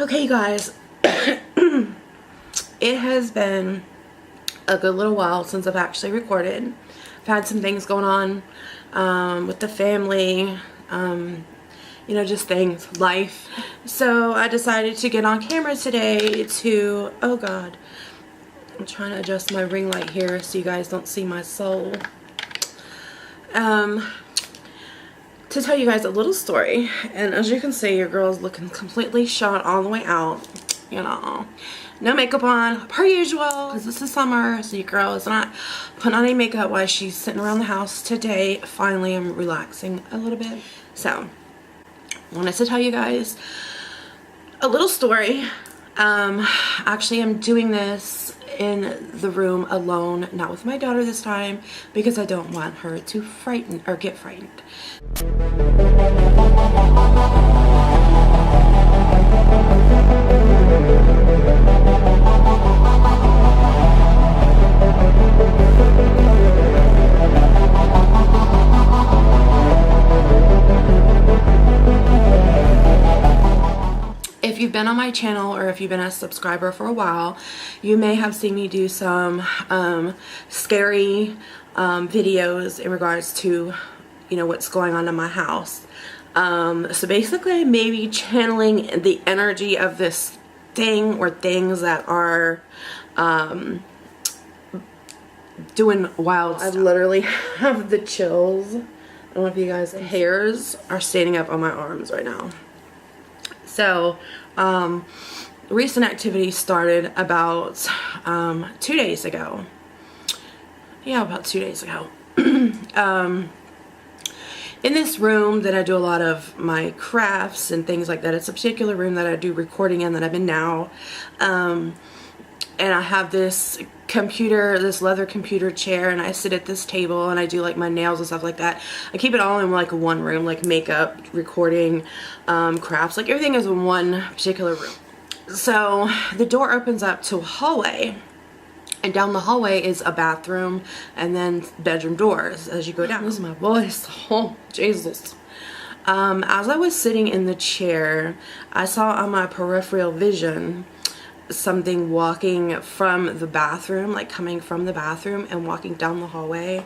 Okay, you guys, it has been a good little while since I've actually recorded. I've had some things going on with the family, you know, just things, life. So I decided to get on camera today to, oh God, I'm trying to adjust my ring light here so you guys don't see my soul. To tell you guys a little story, and as you can see, your girl's looking completely shot all the way out, you know, no makeup on per usual because this is summer, so your girl is not putting on any makeup while she's sitting around the house. Today finally I'm relaxing a little bit, so I wanted to tell you guys a little story. Actually I'm doing this in the room alone, not with my daughter this time, because I don't want her to frighten or get frightened. If you've been on my channel or if you've been a subscriber for a while, you may have seen me do some scary videos in regards to, you know, what's going on in my house. So basically maybe channeling the energy of this thing or things that are doing wild stuff. I literally have the chills. I don't know if you guys, the hairs are standing up on my arms right now. So, recent activity started about 2 days ago. Yeah, about 2 days ago. In this room that I do a lot of my crafts and things like that, it's a particular room that I do recording in that I'm in now. And I have this computer, this leather computer chair, and I sit at this table and I do like my nails and stuff like that. I keep it all in like one room, like makeup, recording, crafts, like everything is in one particular room. So the door opens up to a hallway, and down the hallway is a bathroom and then bedroom doors as you go down. This is my voice. Oh, Jesus. As I was sitting in the chair, I saw on my peripheral vision something walking from the bathroom, like coming from the bathroom and walking down the hallway.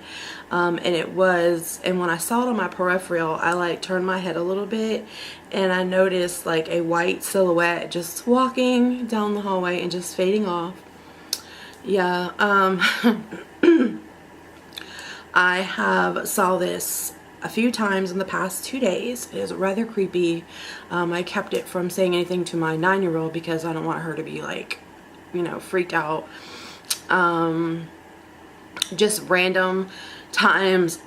And when I saw it on my peripheral, I like turned my head a little bit and I noticed like a white silhouette just walking down the hallway and just fading off. Yeah, I have saw this a few times in the past 2 days. It is rather creepy. I kept it from saying anything to my 9-year-old because I don't want her to be like, you know, freaked out. Just random times,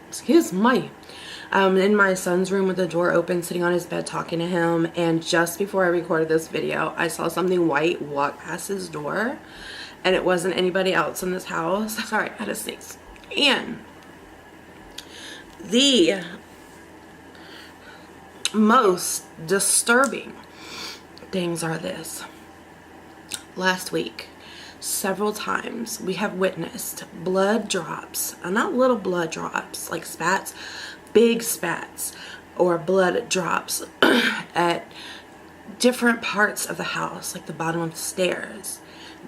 excuse me, in my son's room with the door open, sitting on his bed talking to him, and just before I recorded this video, I saw something white walk past his door, and it wasn't anybody else in this house. Sorry, I had to sneeze. And the most disturbing things are this. Last week, several times we have witnessed blood drops, not little blood drops like spats, big spats or blood drops at different parts of the house, like the bottom of the stairs,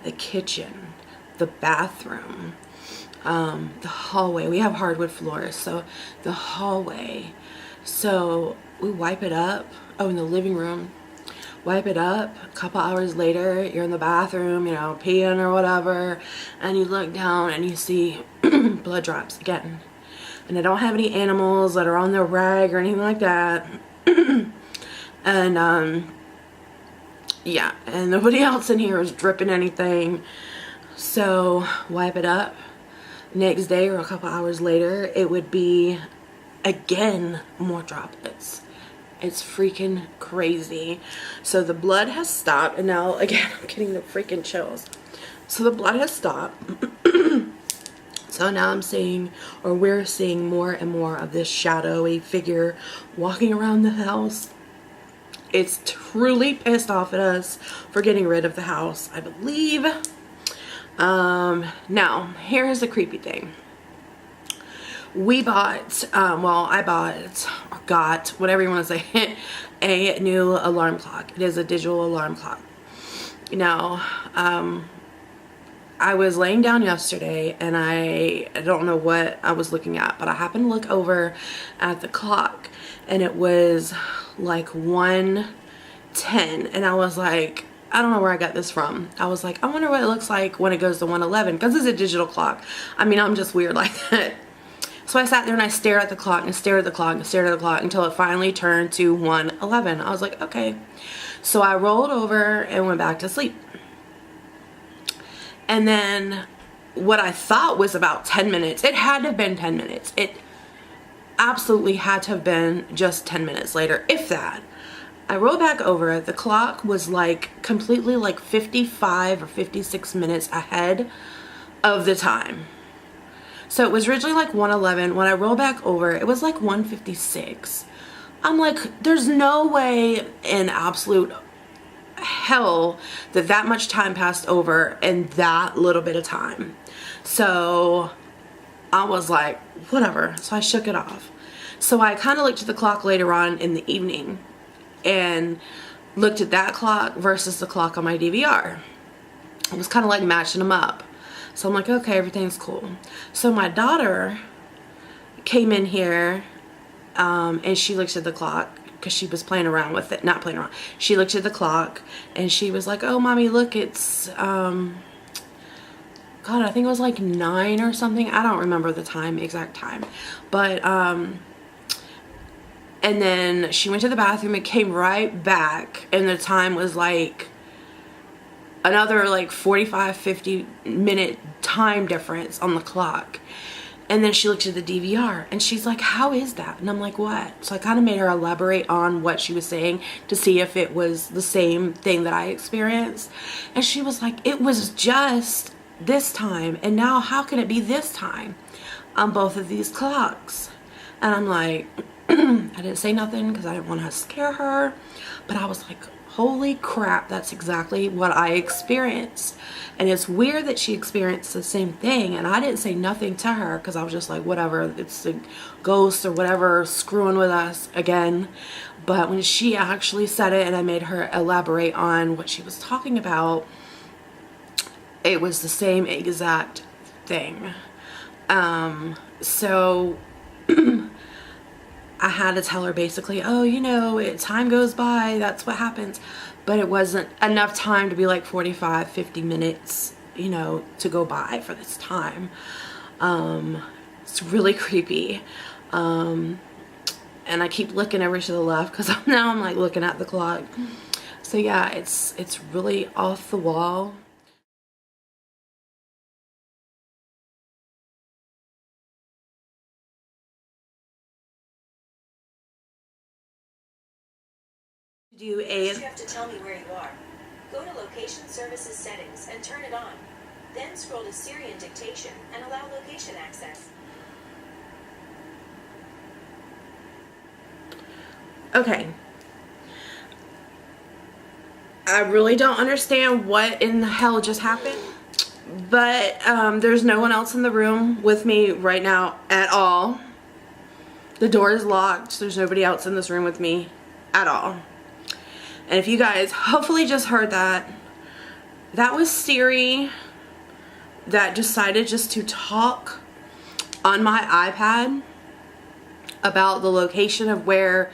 the kitchen, the bathroom, the hallway. We have hardwood floors, so the hallway. So we wipe it up. Oh, in the living room, wipe it up. A couple hours later, you're in the bathroom, you know, peeing or whatever, and you look down and you see blood drops again. And I don't have any animals that are on their rag or anything like that. And yeah, and nobody else in here is dripping anything. So wipe it up. Next day or a couple hours later, it would be again more droplets. It's freaking crazy. So the blood has stopped, and now again I'm getting the freaking chills. So the blood has stopped. So now I'm seeing, or we're seeing, more and more of this shadowy figure walking around the house. It's truly pissed off at us for getting rid of the house, I believe. Now, here's the creepy thing. we bought, well, I bought, or got, whatever you want to say, a new alarm clock. It is a digital alarm clock. Now, I was laying down yesterday and I don't know what I was looking at, but I happened to look over at the clock and it was like 1:10, and I was like, I don't know where I got this from. I was like, I wonder what it looks like when it goes to 1:11, because it's a digital clock. I mean, I'm just weird like that. So I sat there and I stared at the clock and stared at the clock and stared at the clock until it finally turned to 1:11. I was like, okay. So I rolled over and went back to sleep. And then what I thought was about 10 minutes, it had to have been 10 minutes. It absolutely had to have been just 10 minutes later, if that. I rolled back over. The clock was like completely like 55 or 56 minutes ahead of the time. So it was originally like 1:11. When I rolled back over, it was like 1:56. I'm like, there's no way in absolute hell that much time passed over in that little bit of time. So I was like, whatever. So I shook it off. So I kind of looked at the clock later on in the evening and looked at that clock versus the clock on my DVR. It was kind of like matching them up. So I'm like, okay, everything's cool. So my daughter came in here and she looked at the clock because she was playing around with it. Not playing around. She looked at the clock and she was like, oh, mommy, look, it's, God, I think it was like 9 or something. I don't remember the time, exact time. But, and then she went to the bathroom and came right back, and the time was like another like 45-50 minute time difference on the clock. And then she looked at the DVR and she's like, how is that? And I'm like, what? So I kind of made her elaborate on what she was saying to see if it was the same thing that I experienced. And she was like, it was just this time, and now how can it be this time on both of these clocks? And I'm like, I didn't say nothing because I didn't want to scare her, but I was like, holy crap, that's exactly what I experienced. And it's weird that she experienced the same thing, and I didn't say nothing to her because I was just like, whatever, it's a ghost or whatever screwing with us again. But when she actually said it and I made her elaborate on what she was talking about, it was the same exact thing. So I had to tell her basically, oh, you know, time goes by, that's what happens. But it wasn't enough time to be like 45-50 minutes, you know, to go by for this time. It's really creepy. And I keep looking over to the left because now I'm like looking at the clock. So yeah, it's really off the wall. Do a You have to tell me where you are. Go to Location Services Settings and turn it on. Then scroll to Syrian Dictation and allow location access. Okay. I really don't understand what in the hell just happened, but there's no one else in the room with me right now at all. The door is locked. There's nobody else in this room with me at all. And if you guys hopefully just heard that, that was Siri that decided just to talk on my iPad about the location of where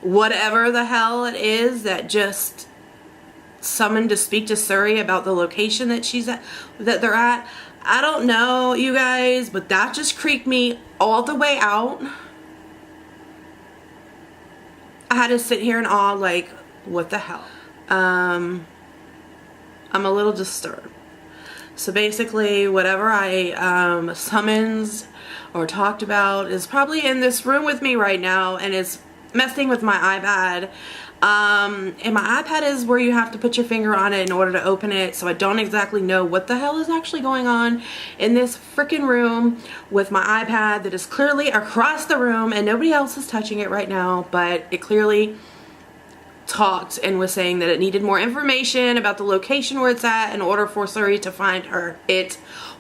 whatever the hell it is that just summoned to speak to Siri about the location that she's at, that they're at. I don't know, you guys, but that just creeped me all the way out. I had to sit here in awe, like, what the hell? I'm a little disturbed. So basically, whatever I summons or talked about is probably in this room with me right now, and it's messing with my iPad. And my iPad is where you have to put your finger on it in order to open it, so I don't exactly know what the hell is actually going on in this freaking room with my iPad that is clearly across the room and nobody else is touching it right now, but it clearly talked and was saying that it needed more information about the location where it's at in order for Siri to find her,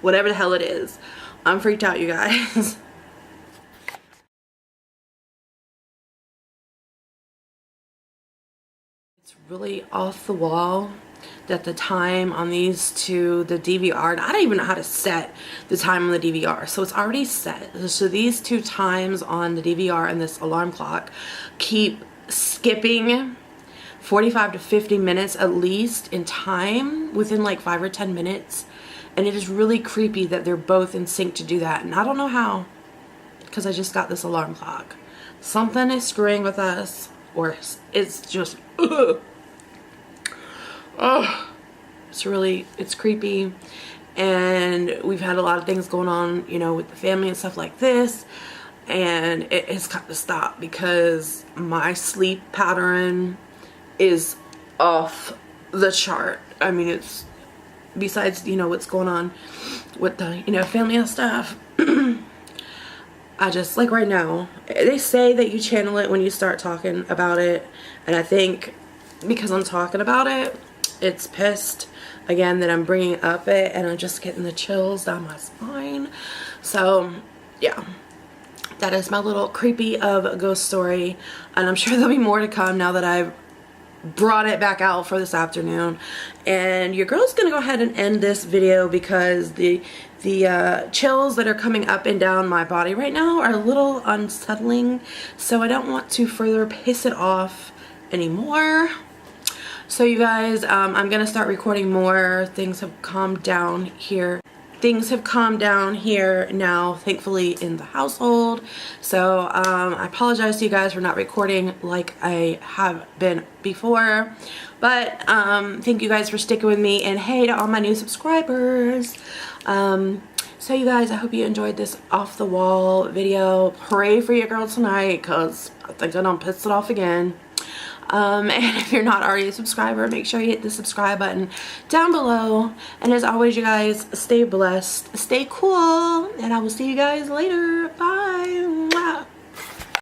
whatever the hell it is. I'm freaked out, you guys. It's really off the wall that the time on these two, the DVR, and I don't even know how to set the time on the DVR, so it's already set. So these two times on the DVR and this alarm clock keep skipping 45 to 50 minutes at least in time within like 5 or 10 minutes, and it is really creepy that they're both in sync to do that, and I don't know how, because I just got this alarm clock. Something is screwing with us, or it's just it's creepy, and we've had a lot of things going on, you know, with the family and stuff like this, and it has got to stop because my sleep pattern is off the chart. I mean, it's, besides, you know, what's going on with the, you know, family and stuff, I just, like right now, they say that you channel it when you start talking about it, and I think because I'm talking about it, it's pissed again that I'm bringing up it, and I'm just getting the chills down my spine. So yeah, that is my little creepy of a ghost story, and I'm sure there'll be more to come now that I've brought it back out for this afternoon. And your girl's gonna go ahead and end this video because the chills that are coming up and down my body right now are a little unsettling, so I don't want to further piss it off anymore. So you guys, I'm gonna start recording more. Things have calmed down here. Things have calmed down here now, thankfully, in the household. So I apologize to you guys for not recording like I have been before. But thank you guys for sticking with me, and hey to all my new subscribers. So you guys, I hope you enjoyed this off the wall video. Pray for your girl tonight, because I think I done pissed it off again. And if you're not already a subscriber, make sure you hit the subscribe button down below. And as always, you guys, stay blessed, stay cool, and I will see you guys later. Bye.